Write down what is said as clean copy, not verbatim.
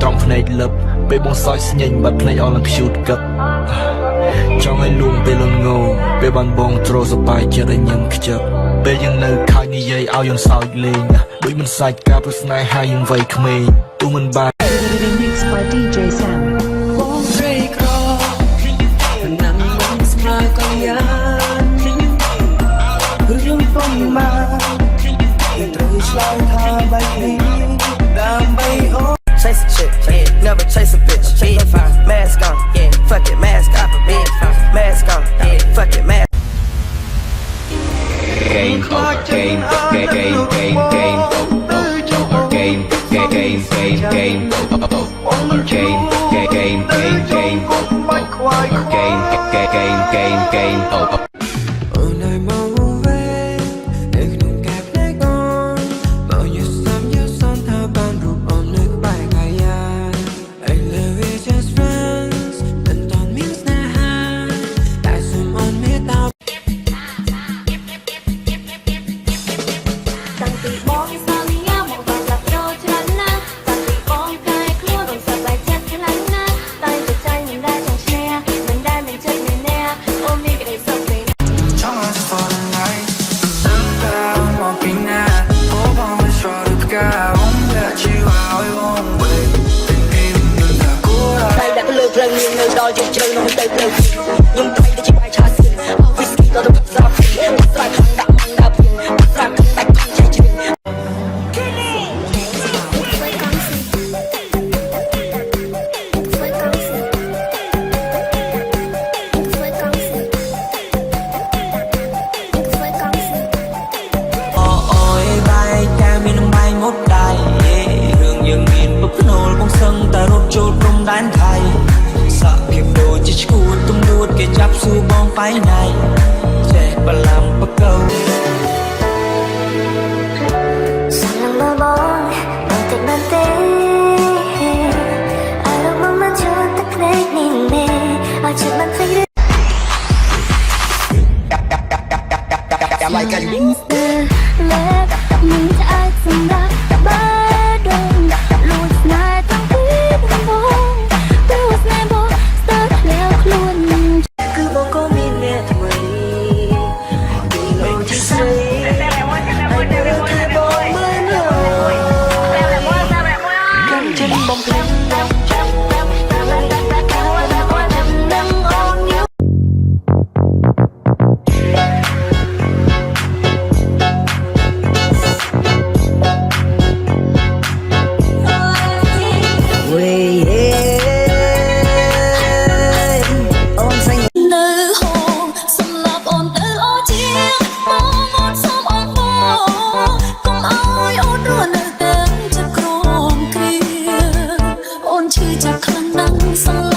ត្រង់ភ្នែកលឹបពេលបងសើចស្ញេញបាត់ភ្នែកអស់ឡើងខ្ជូតកឹកចង់ឲ្យលួងពេលលន់ងោពេលបានបងទ្រសបាយចិត្តឲ្យញឹមខ្ជិបពេលយើងនៅខើចនិយាយឲ្យយើងសើចលេងដូចមិនសាច់ការព្រោះស្នេហាយើងវ័យក្មេងទូមិនបាន Remix by DJ Sam បងព្រៃក្រណាំមកស្មាកយ៉ារឿងពំមកត្រូវឆ្លើយថាបែបនេះដើម្បីអូ Chase a chick, yeah, never chase a bitch. Big fine, mask on, yeah, fuck it, mask off. Big fine, mask on, yeah, fuck it, mask. Game over, game over, game over, game over, game over. អូនឲ្យមកវិញនៅក្នុងកាបភ្នែកអូនមកយល់សំថាបានរូបអូននៅក្បែរកាយា I love you just friends មិនតន់មានស្នេហាតែសុំអូនមេត្តា តាំងពីបងសន្យាមកបានรับរកច្រើនណាស់តាំងពីបងកែខ្លួនបងសប្បាយចិត្តខ្លាំងណាស់តែใจមិនដែលចង់ឈ្នះមិនដែលមានចិត្តមានអ្នកអូនមានក្តីសុខពេល Someone just for the night Sometimes walking out Hope on the shore of the sky Won't let you out, it won't wait Thinking of the good ใครដែលលើផ្លូវមាននៅដល់ជាជ្រៅនោះទៅផ្លូវខ្ញុំថ្មីទៅជាបាយឆាស៊ីនអស់ whisky ដល់ទៅស្រាប់ស្រាយខាងដាក់មកដាក់ពីស្រាប់ខាងដាច់ខាងចេះជឿ យើងមានពុកភ្នូលបងសឹងតែរត់ចូលព្រំដែនថៃសាក់ភាពដូចជាឈួតទំនួតគេចាប់សួរបងបៃណៃចេះបឡាំបកោ Sayang babong Bantik bantik Araw mong majutak na nini Ajit bantik like a Left Mình ta ai xâm đắc Ba đông Lùi snai tăng phít bông Lùi snai bông Start leo luôn គឺបងក៏មានអ្នកថ្មីពីលោកជាស្រីហើយនៅរកថាបងមិនយល់ខ្ញុំចិត្តបងភ្លេចបងចាំឈឺចាប់ខ្លាំងណាស់